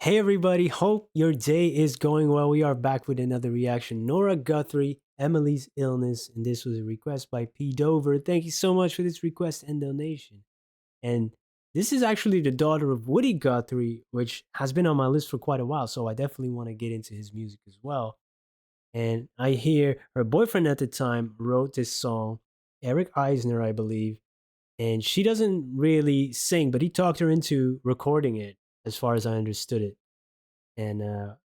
Hey everybody, hope your day is going well. We are back with another reaction. Nora Guthrie, Emily's illness, and this was a request by P. Dover. Thank you so much for this request and donation. And this is actually the daughter of Woody Guthrie, which has been on my list for quite a while, so I definitely want to get into his music as well. And I hear her boyfriend at the time wrote this song, Eric Eisner, I believe, and she doesn't really sing, but he talked her into recording it, as far as I understood it. And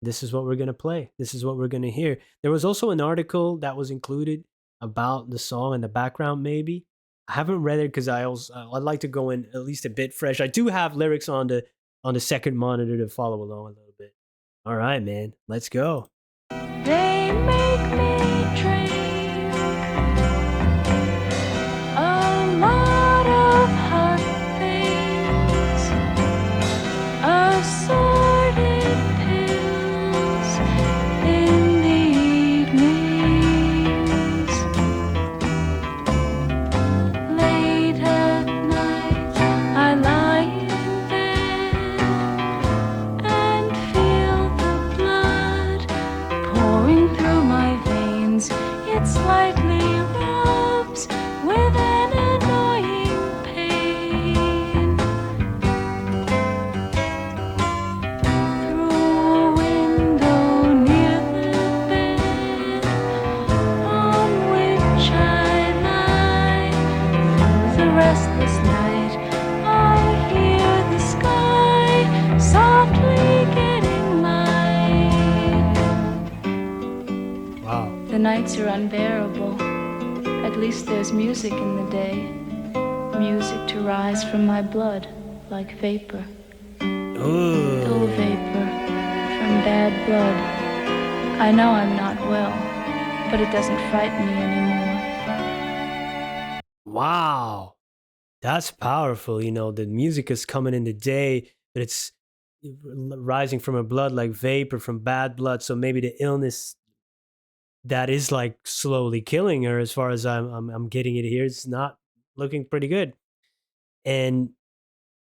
this is what we're gonna play. This is what we're gonna hear. There was also an article that was included about the song in the background. Maybe I haven't read it because I'd like to go in at least a bit fresh. I do have lyrics on the second monitor to follow along a little bit. All right, man, let's go. They make me drink a lot of hot things, assorted pills in the evenings. Late at night, I lie in bed and feel the blood pouring through my veins. It slightly rubs with an annoying pain. Through a window near the bed on which I lie, through the restless night, I hear the sky softly getting light. Wow. The nights are unbearable. At least there's music in the day. Music to rise from my blood like vapor. Oh, Ooh. vapor from bad blood. I know I'm not well, but it doesn't frighten me anymore. Wow. That's powerful. The music is coming in the day, but it's rising from her blood like vapor from bad blood. So maybe the illness that is like slowly killing her, as far as I'm getting it here, it's not looking pretty good. And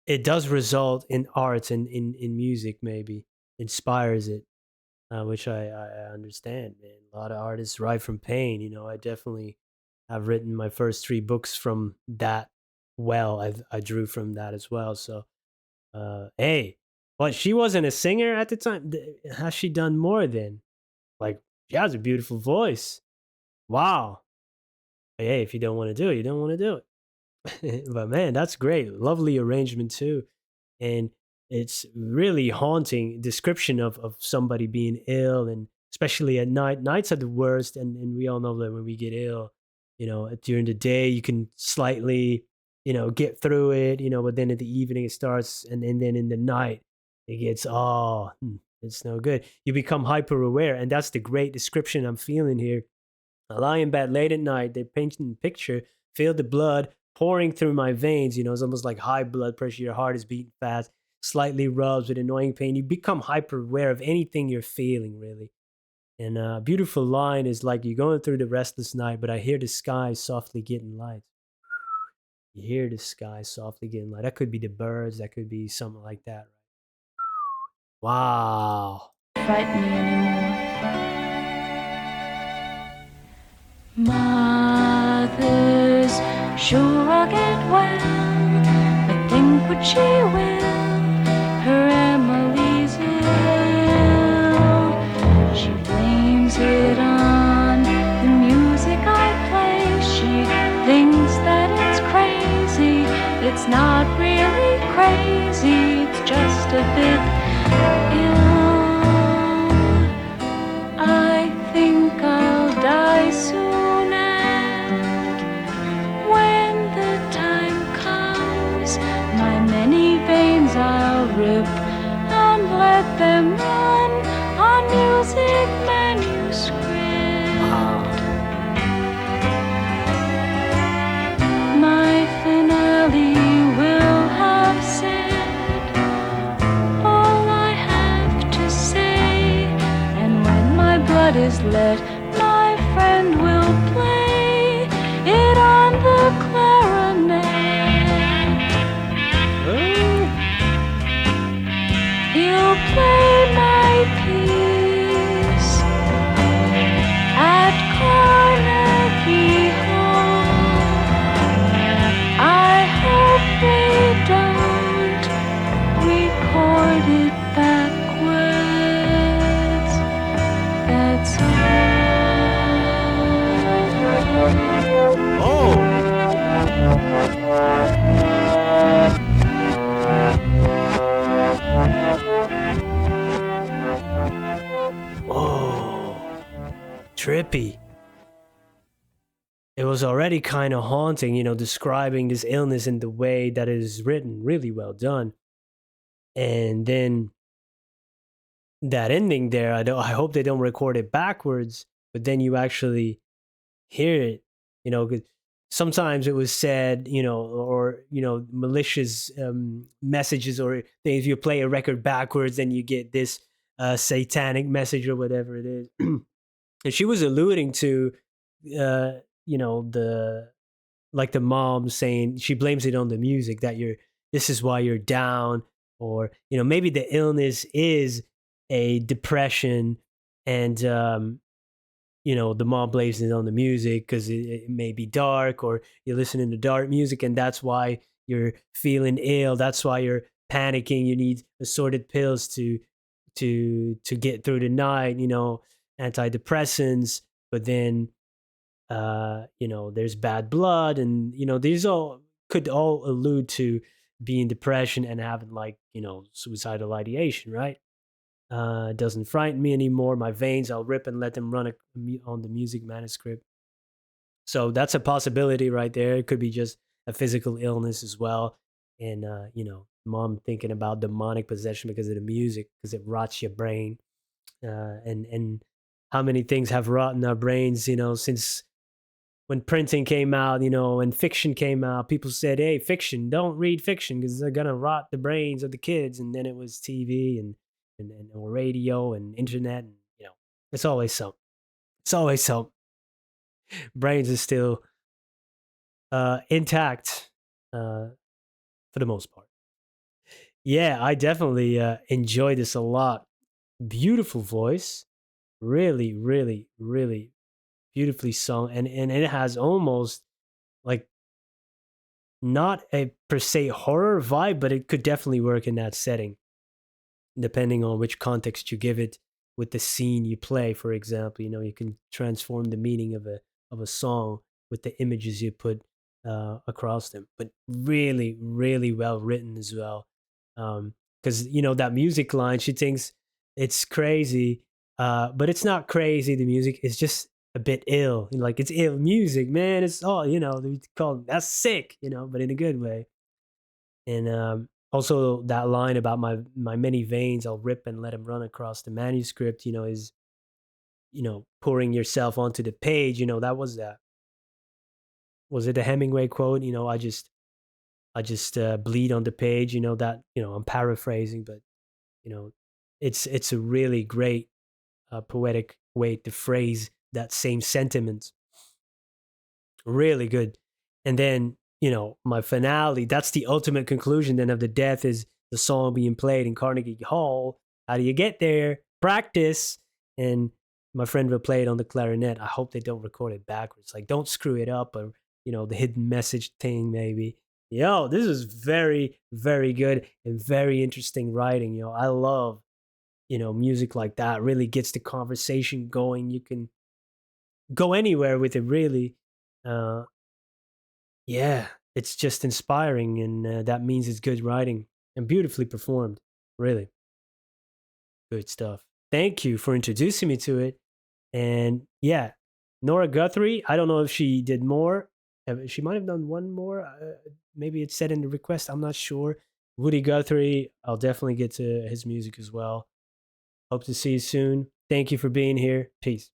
it does result in art and in music, maybe inspires it, which I understand, man. A lot of artists write from pain. I definitely have written my first three books from that. Well, I drew from that as well. So, hey, but she wasn't a singer at the time. Has she done more then? Like, she has a beautiful voice. Wow. Hey, if you don't want to do it, you don't want to do it. But man, that's great. Lovely arrangement too. And it's really haunting description of somebody being ill, and especially at night. Nights are the worst, and we all know that when we get ill, during the day you can slightly, get through it, but then in the evening it starts, and then in the night it gets, it's no good. You become hyper aware, and that's the great description I'm feeling here. I lie in bed late at night. They're painting the picture. Feel the blood pouring through my veins. It's almost like high blood pressure. Your heart is beating fast. Slightly rubs with annoying pain. You become hyper aware of anything you're feeling, really. And a beautiful line is like, you're going through the restless night, but I hear the sky softly getting light. You hear the sky softly getting light. That could be the birds. That could be something like that, right? Wow. Frighten me anymore. Mothers, sure I'll get well, but think what she will. Her Emily's ill. She blames it on the music I play. She thinks that it's crazy. It's not really crazy. It's just a bit ill. I think I'll die soon. I'll rip and let them run on music manuscript. My finale will have said all I have to say, and when my blood is let, my friend will play it on the clarinet. He'll play trippy. It was already kind of haunting, describing this illness in the way that it is written. Really well done. And then that ending there, I hope they don't record it backwards, but then you actually hear it, 'cause sometimes it was said, or, malicious messages or things. You play a record backwards and you get this satanic message or whatever it is. And she was alluding to, the like the mom saying she blames it on the music that this is why you're down, or maybe the illness is a depression, and the mom blames it on the music because it may be dark, or you're listening to dark music and that's why you're feeling ill, that's why you're panicking, you need assorted pills to get through the night, antidepressants. But then there's bad blood, and these all could all allude to being depression and having, like, suicidal ideation, right? Doesn't frighten me anymore. My veins, I'll rip and let them run on the music manuscript. So that's a possibility right there. It could be just a physical illness as well. And, mom thinking about demonic possession because of the music, because it rots your brain. And how many things have rotten our brains, since when printing came out, and fiction came out, people said, "Hey, fiction, don't read fiction because they're gonna rot the brains of the kids." And then it was TV and or radio and internet, and it's always so. It's always so. Brains is still intact for the most part. Yeah, I definitely enjoy this a lot. Beautiful voice, really, really, really beautifully sung, and it has almost like not a per se horror vibe, but it could definitely work in that setting, depending on which context you give it with the scene you play. For example, you can transform the meaning of a song with the images you put across them. But really, really well written as well. Because that music line, she thinks it's crazy, but it's not crazy. The music is just a bit ill. Like, it's ill music, man. It's all, they call that's sick, but in a good way. And also that line about my many veins, I'll rip and let them run across the manuscript, is pouring yourself onto the page. That was it, the Hemingway quote? I just bleed on the page. That, I'm paraphrasing, but you know it's a really great poetic way to phrase that same sentiment. Really good. And then, my finale, that's the ultimate conclusion then of the death, is the song being played in Carnegie Hall. How do you get there? Practice. And my friend will play it on the clarinet. I hope they don't record it backwards. Like, don't screw it up, or, the hidden message thing, maybe. Yo, this is very, very good and very interesting writing. I love, music like that. Really gets the conversation going. You can go anywhere with it, really. Uh, yeah, it's just inspiring, and that means it's good writing and beautifully performed. Really good stuff. Thank you for introducing me to it. And yeah, Nora Guthrie, I don't know if she did more. She might have done one more. Maybe it's said in the request. I'm not sure. Woody Guthrie, I'll definitely get to his music as well. Hope to see you soon. Thank you for being here. Peace.